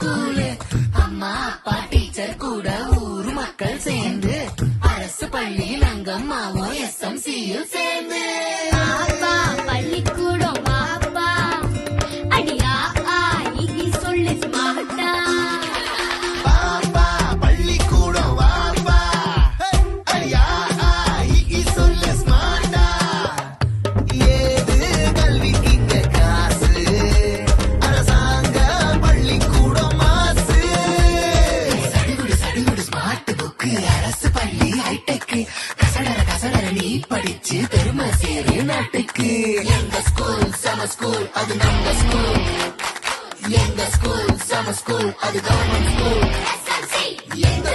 School. அம்மா அப்பா teacher கூட ஊரு மக்கள் சேர்ந்து அரசு பள்ளியில் அங்கம்மாவும் SMCயும் சேர்ந்து அப்பா பள்ளிக்கூடம் வாப்பா அடியா ஆகி சொல்லு ஸ்மார்ட்டா. பாப்பா பள்ளிக்கூடம் வாப்பா ஐயா ஆகி சொல்லு ஸ்மார்ட்டா. ஏது கல்விக்கு இங்க காசு அரசாங்க பள்ளிக்கூடம் மாசு. சடுகுடு ஸ்மார்ட் புக்கு அரசு பள்ளி ஹைடெக் கசடர நீ படிச்சு பெருமை சேரு நாட்டுக்கு. எங்க ஸ்கூல் சம ஸ்கூல் அது நம்ம ஸ்கூல். எங்க ஸ்கூல் சம ஸ்கூல் அது கவர்மெண்ட் ஸ்கூல். எங்க